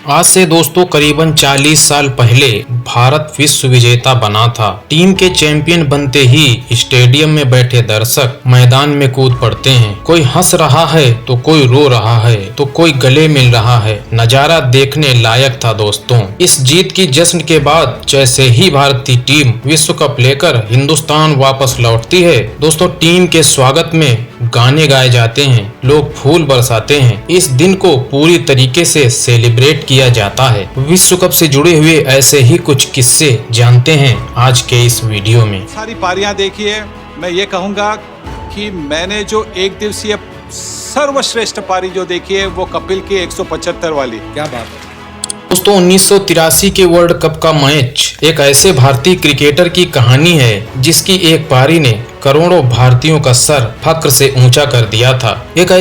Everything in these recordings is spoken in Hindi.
आज से दोस्तों करीबन 40 साल पहले भारत विश्व विजेता बना था। टीम के चैंपियन बनते ही स्टेडियम में बैठे दर्शक मैदान में कूद पड़ते हैं। कोई हंस रहा है तो कोई रो रहा है तो कोई गले मिल रहा है। नजारा देखने लायक था दोस्तों। इस जीत की जश्न के बाद जैसे ही भारतीय टीम विश्व कप लेकर हिंदुस्तान वापस लौटती है दोस्तों, टीम के स्वागत में गाने गाए जाते हैं, लोग फूल बरसाते हैं। इस दिन को पूरी तरीके से सेलिब्रेट किया जाता है। विश्व कप से जुड़े हुए ऐसे ही कुछ किस्से जानते हैं आज के इस वीडियो में। सारी पारियां देखिए, मैं ये कहूंगा कि मैंने जो एक दिवसीय सर्वश्रेष्ठ पारी जो देखी है वो कपिल की 175 वाली। क्या बात है दोस्तों, 1983 के वर्ल्ड कप का मैच एक ऐसे भारतीय क्रिकेटर की कहानी है जिसकी एक पारी ने करोड़ों भारतीयों का सर फक्र से ऊंचा कर दिया था। एक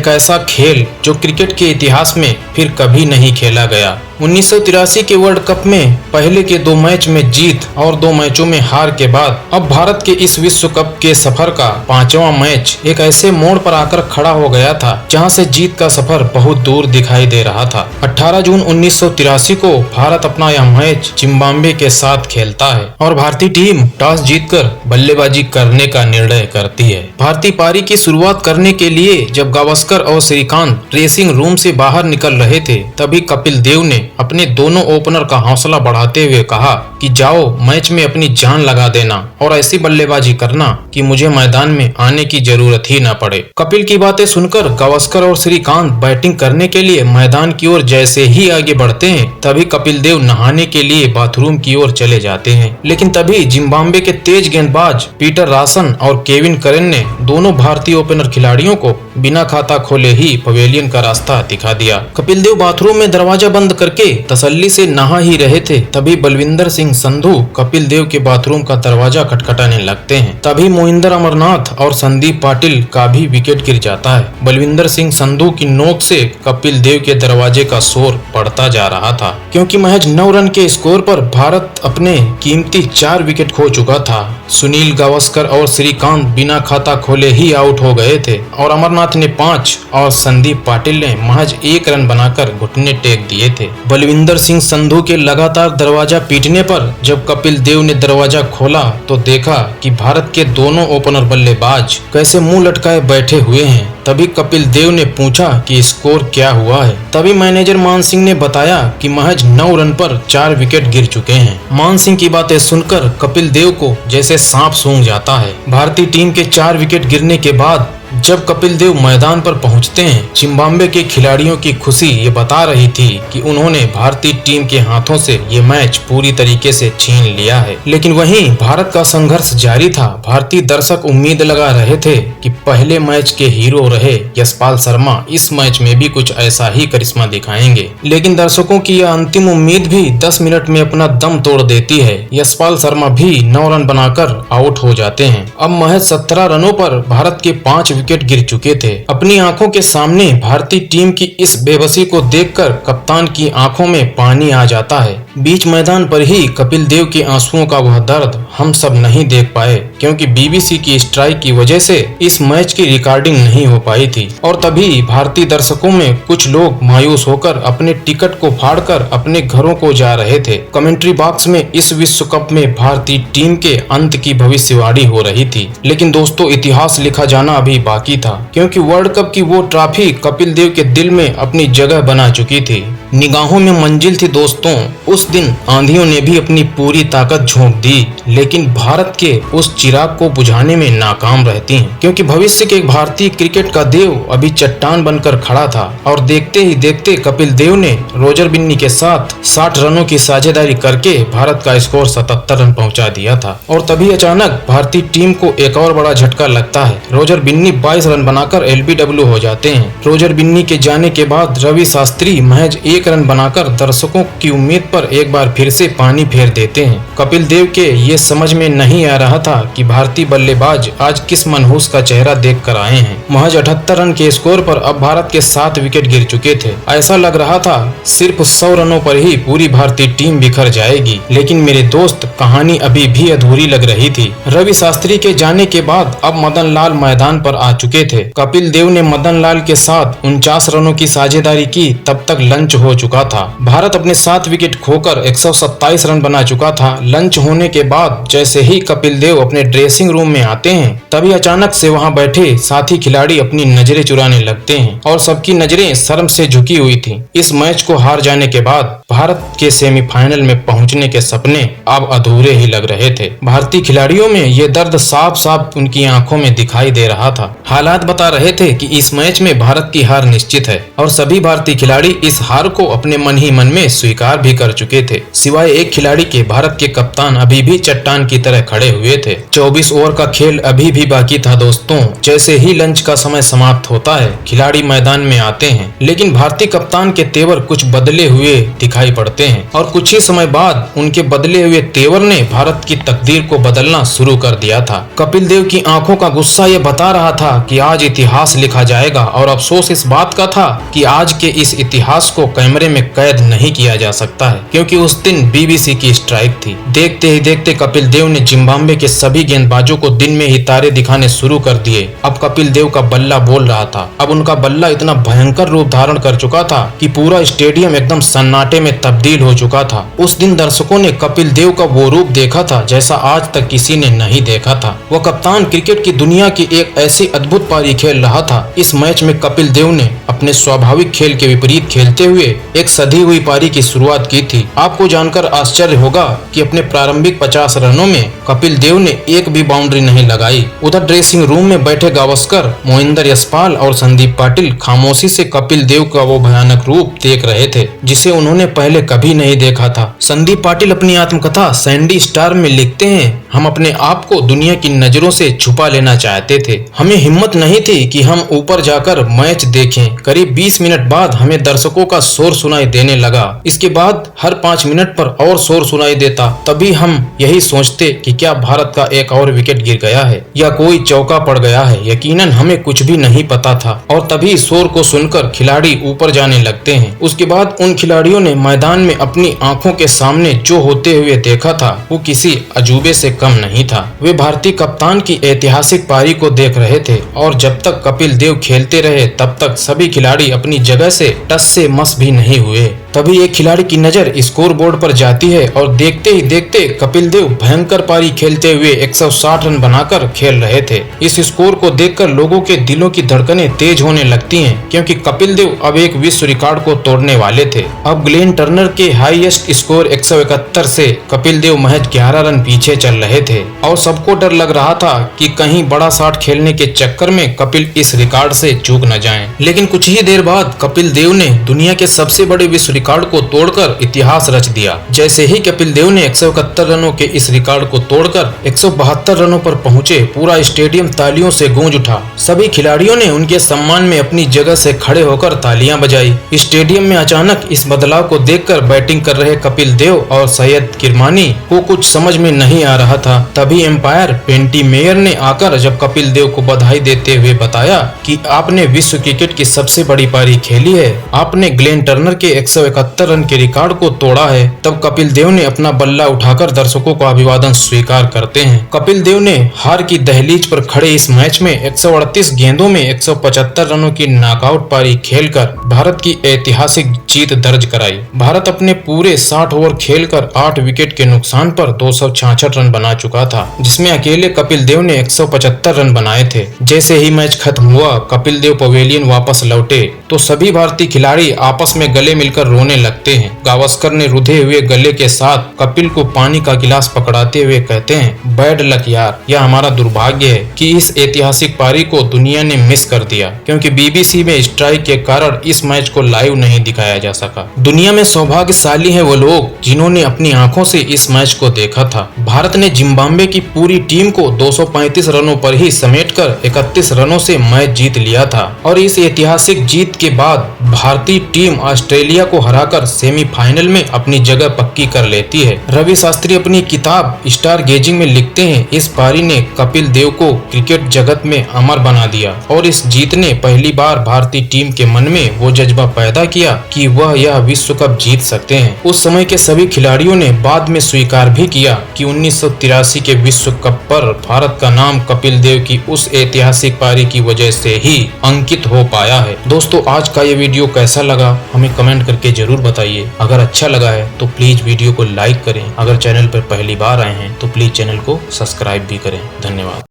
ऐसा खेल जो क्रिकेट के इतिहास में फिर कभी नहीं खेला गया। 1983 के वर्ल्ड कप में पहले के 2 मैच में जीत और 2 मैचों में हार के बाद अब भारत के इस विश्व कप के सफर का 5वां मैच एक ऐसे मोड़ पर आकर खड़ा हो गया था जहां से जीत का सफर बहुत दूर दिखाई दे रहा था। 18 जून 1983 को भारत अपना यह मैच जिम्बाब्वे के साथ खेलता है और भारतीय टीम टॉस जीतकर बल्लेबाजी करने का निर्णय करती है। भारतीय पारी की शुरुआत करने के लिए जब गावस्कर और श्रीकांत ड्रेसिंग रूम से बाहर निकल रहे थे तभी कपिल देव ने अपने दोनों ओपनर का हौसला बढ़ाते हुए कहा कि जाओ मैच में अपनी जान लगा देना और ऐसी बल्लेबाजी करना कि मुझे मैदान में आने की जरूरत ही न पड़े। कपिल की बातें सुनकर गावस्कर और श्रीकांत बैटिंग करने के लिए मैदान की ओर जैसे ही आगे बढ़ते हैं तभी कपिल देव नहाने के लिए बाथरूम की ओर चले जाते हैं। लेकिन तभी जिम्बाब्वे के तेज गेंदबाज पीटर रासन और केविन करेन ने दोनों भारतीय ओपनर खिलाड़ियों को बिना खाता खोले ही पवेलियन का रास्ता दिखा दिया। कपिल देव बाथरूम में दरवाजा बंद करके तसल्ली से नहा ही रहे थे तभी बलविंदर सिंह संधू कपिल देव के बाथरूम का दरवाजा खटखटाने लगते हैं। तभी मोहिंदर अमरनाथ और संदीप पाटिल का भी विकेट गिर जाता है। बलविंदर सिंह संधू की नोक से कपिल देव के दरवाजे का शोर पड़ता जा रहा था क्योंकि महज 9 रन के स्कोर पर भारत अपने कीमती 4 विकेट खो चुका था। सुनील गावस्कर और श्रीकांत बिना खाता खोले ही आउट हो गए थे और अमरनाथ ने 5 और संदीप पाटिल ने महज 1 रन बनाकर घुटने टेक दिए थे। बलविंदर सिंह संधू के लगातार दरवाजा पीटने पर जब कपिल देव ने दरवाजा खोला तो देखा कि भारत के दोनों ओपनर बल्लेबाज कैसे मुंह लटकाए बैठे हुए हैं। तभी कपिल देव ने पूछा कि स्कोर क्या हुआ है। तभी मैनेजर मान सिंह ने बताया कि महज 9 रन पर 4 विकेट गिर चुके हैं। मान सिंह की बातें सुनकर कपिल देव को जैसे सांप सूंघ जाता है। भारतीय टीम के 4 विकेट गिरने के बाद जब कपिल देव मैदान पर पहुंचते हैं, जिम्बाब्वे के खिलाड़ियों की खुशी ये बता रही थी कि उन्होंने भारतीय टीम के हाथों से ये मैच पूरी तरीके से छीन लिया है। लेकिन वहीं भारत का संघर्ष जारी था। भारतीय दर्शक उम्मीद लगा रहे थे कि पहले मैच के हीरो रहे यशपाल शर्मा इस मैच में भी कुछ ऐसा ही करिश्मा दिखाएंगे। लेकिन दर्शकों की यह अंतिम उम्मीद भी 10 मिनट में अपना दम तोड़ देती है। यशपाल शर्मा भी 9 रन बनाकर आउट हो जाते हैं। अब महज 17 रनों पर भारत के 5 विकेट गिर चुके थे। अपनी आंखों के सामने भारतीय टीम की इस बेबसी को देखकर कप्तान की आंखों में पानी आ जाता है। बीच मैदान पर ही कपिल देव के आंसुओं का वह दर्द हम सब नहीं देख पाए क्योंकि बीबीसी की स्ट्राइक की वजह से इस मैच की रिकॉर्डिंग नहीं हो पाई थी। और तभी भारतीय दर्शकों में कुछ लोग मायूस होकर अपने टिकट को फाड़कर अपने घरों को जा रहे थे। कमेंट्री बॉक्स में इस विश्व कप में भारतीय टीम के अंत की भविष्यवाणी हो रही थी। लेकिन दोस्तों, इतिहास लिखा जाना अभी बाकी था क्योंकि वर्ल्ड कप की वो ट्रॉफी कपिल देव के दिल में अपनी जगह बना चुकी थी। निगाहों में मंजिल थी दोस्तों। उस दिन आंधियों ने भी अपनी पूरी ताकत झोंक दी लेकिन भारत के उस चिराग को बुझाने में नाकाम रहती हैं क्योंकि भविष्य के भारतीय क्रिकेट का देव अभी चट्टान बनकर खड़ा था। और देखते ही देखते कपिल देव ने रोजर बिन्नी के साथ 60 रनों की साझेदारी करके भारत का स्कोर 77 रन पहुंचा दिया था। और तभी अचानक भारतीय टीम को एक और बड़ा झटका लगता है। रोजर बिन्नी 22 रन बनाकर LBW हो जाते हैं। रोजर बिन्नी के जाने के बाद रवि शास्त्री महज 1 रन बनाकर दर्शकों की उम्मीद पर एक बार फिर से पानी फेर देते हैं। कपिल देव के ये समझ में नहीं आ रहा था कि भारतीय बल्लेबाज आज किस मनहूस का चेहरा देख कर आए हैं। महज 78 रन के स्कोर पर अब भारत के 7 विकेट गिर चुके थे। ऐसा लग रहा था सिर्फ 100 रनों पर ही पूरी भारतीय टीम बिखर जाएगी, लेकिन मेरे दोस्त कहानी अभी भी अधूरी लग रही थी। रवि शास्त्री के जाने के बाद अब मदन लाल मैदान पर आ चुके थे। कपिल देव ने मदन लाल के साथ 49 रनों की साझेदारी की, तब तक लंच हो चुका था। भारत अपने 7 विकेट खोकर 127 रन बना चुका था। लंच होने के बाद जैसे ही कपिल देव अपने ड्रेसिंग रूम में आते हैं, तभी अचानक से वहां बैठे साथी खिलाड़ी अपनी नजरें चुराने लगते हैं और सबकी नजरें शर्म से झुकी हुई थी। इस मैच को हार जाने के बाद भारत के सेमीफाइनल में पहुंचने के सपने अब अधूरे ही लग रहे थे। भारतीय खिलाड़ियों में ये दर्द साफ साफ उनकी आंखों में दिखाई दे रहा था। हालात बता रहे थे कि इस मैच में भारत की हार निश्चित है और सभी भारतीय खिलाड़ी इस हार को अपने मन ही मन में स्वीकार भी कर चुके थे। सिवाय एक खिलाड़ी के, भारत के कप्तान अभी भी चट्टान की तरह खड़े हुए थे। 24 ओवर का खेल अभी भी बाकी था दोस्तों। जैसे ही लंच का समय समाप्त होता है, खिलाड़ी मैदान में आते हैं, लेकिन भारतीय कप्तान के तेवर कुछ बदले हुए दिखाई पड़ते हैं और कुछ ही समय बाद उनके बदले हुए तेवर ने भारत की तकदीर को बदलना शुरू कर दिया था। कपिल देव की आंखों का गुस्सा ये बता रहा था कि आज इतिहास लिखा जाएगा और अफसोस इस बात का था कि आज के इस इतिहास को कैमरे में कैद नहीं किया जा सकता है, क्योंकि उस दिन बीबीसी की स्ट्राइक थी। देखते ही देखते कपिल देव ने जिम्बाब्वे के सभी गेंदबाजों को दिन में ही तारे दिखाने शुरू कर दिए। अब कपिल देव का बल्ला बोल रहा था। अब उनका बल्ला इतना भयंकर रूप धारण कर चुका था कि पूरा स्टेडियम एकदम सन्नाटे में तब्दील हो चुका था। उस दिन दर्शकों ने कपिल देव का वो रूप देखा था जैसा आज तक किसी ने नहीं देखा था। वह कप्तान क्रिकेट की दुनिया की एक ऐसी अद्भुत पारी खेल रहा था। इस मैच में कपिल देव ने अपने स्वाभाविक खेल के विपरीत खेलते हुए एक सधी हुई पारी की शुरुआत की थी। आपको जानकर आश्चर्य होगा कि अपने प्रारंभिक 50 रनों में कपिल देव ने एक भी बाउंड्री नहीं लगाई। उधर ड्रेसिंग रूम में बैठे गावस्कर, मोहिंदर यशपाल और संदीप पाटिल खामोशी से कपिल देव का वो भयानक रूप देख रहे थे जिसे उन्होंने पहले कभी नहीं देखा था। संदीप पाटिल अपनी आत्मकथा सैंडी स्टार में लिखते हैं, हम अपने आप को दुनिया की नजरों से छुपा लेना चाहते थे। हमें हिम्मत नहीं थी कि हम ऊपर जाकर मैच देखें। करीब 20 मिनट बाद हमें दर्शकों का शोर सुनाई देने लगा। इसके बाद हर 5 मिनट पर और शोर सुनाई देता। तभी हम यही सोचते कि क्या भारत का एक और विकेट गिर गया है या कोई चौका पड़ गया है। यकीनन हमें कुछ भी नहीं पता था और तभी शोर को सुनकर खिलाड़ी ऊपर जाने लगते हैं। उसके बाद उन खिलाड़ियों ने मैदान में अपनी आंखों के सामने जो होते हुए देखा था वो किसी अजूबे से कम नहीं था। वे भारतीय कप्तान की ऐतिहासिक पारी को देख रहे थे और जब तक कपिल देव खेलते रहे तब तक सभी खिलाड़ी अपनी जगह से टस से मस भी नहीं हुए। तभी एक खिलाड़ी की नजर स्कोर बोर्ड पर जाती है और देखते ही देखते कपिल देव भयंकर पारी खेलते हुए 160 रन बनाकर खेल रहे थे। इस स्कोर को देखकर लोगों के दिलों की धड़कनें तेज होने लगती हैं, क्योंकि कपिल देव अब एक विश्व रिकॉर्ड को तोड़ने वाले थे। अब ग्लेन टर्नर के हाईएस्ट स्कोर 171 से कपिल देव महज 11 रन पीछे चल रहे थे और सबको डर लग रहा था कि कहीं बड़ा शॉट खेलने के चक्कर में कपिल इस रिकॉर्ड से चूक न जाएं। लेकिन कुछ ही देर बाद कपिल देव ने दुनिया के सबसे बड़े विश्व रिकॉर्ड को तोड़कर इतिहास रच दिया। जैसे ही कपिल देव ने 171 रनों के इस रिकॉर्ड को तोड़कर 172 रनों पर पहुंचे, पूरा स्टेडियम तालियों से गूंज उठा। सभी खिलाड़ियों ने उनके सम्मान में अपनी जगह से खड़े होकर तालियां बजाई। स्टेडियम में अचानक इस बदलाव को देखकर बैटिंग कर रहे कपिल देव और सैयद किरमानी को कुछ समझ में नहीं आ रहा था। तभी एम्पायर पेंटी मेयर ने आकर जब कपिल देव को बधाई देते हुए बताया कि आपने विश्व क्रिकेट की सबसे बड़ी पारी खेली है, आपने ग्लेन टर्नर के 171 रन के रिकॉर्ड को तोड़ा है, तब कपिल देव ने अपना बल्ला उठाकर दर्शकों का अभिवादन स्वीकार करते हैं। कपिल देव ने हार की दहलीज पर खड़े इस मैच में 138 गेंदों में 175 रनों की नॉकआउट पारी खेलकर भारत की ऐतिहासिक जीत दर्ज कराई। भारत अपने पूरे 60 ओवर खेलकर 8 विकेट के नुकसान पर 266 रन बना चुका था, जिसमें अकेले कपिल देव ने 175 रन बनाए थे। जैसे ही मैच खत्म हुआ, कपिल देव पवेलियन वापस लौटे तो सभी भारतीय खिलाड़ी आपस में गले मिलकर रोने लगते हैं। गावस्कर ने रुधे हुए गले के साथ कपिल को पानी का गिलास पकड़ाते हुए कहते हैं, बैड लक यार, यह हमारा दुर्भाग्य है कि इस ऐतिहासिक पारी को दुनिया ने मिस कर दिया, क्योंकि बीबीसी में स्ट्राइक के कारण इस मैच को लाइव नहीं दिखाया जा सका। दुनिया में सौभाग्यशाली हैं वो लोग जिन्होंने अपनी आंखों से इस मैच को देखा था। भारत ने जिम्बाब्वे की पूरी टीम को 235 रनों पर ही समेटकर 31 रनों से मैच जीत लिया था और इस ऐतिहासिक जीत के बाद भारतीय टीम ऑस्ट्रेलिया को हराकर सेमीफाइनल में अपनी जगह पक्की कर लेती है। रवि शास्त्री अपनी किताब स्टार गेजिंग में लिखते हैं, इस पारी ने कपिल देव को क्रिकेट जगत में अमर बना दिया और इस जीत ने पहली बार भारतीय टीम के मन में वो जज्बा पैदा किया कि वह यह विश्व कप जीत सकते हैं। उस समय के सभी खिलाड़ियों ने बाद में स्वीकार भी किया कि 1983 के विश्व कप पर भारत का नाम कपिल देव की उस ऐतिहासिक पारी की वजह से ही अंकित हो पाया है। दोस्तों, आज का ये वीडियो कैसा लगा हमें कमेंट करके जरूर बताइए। अगर अच्छा लगा है तो प्लीज वीडियो को लाइक करें। अगर चैनल पर पहली बार आए हैं तो प्लीज चैनल को सब्सक्राइब भी करें। धन्यवाद।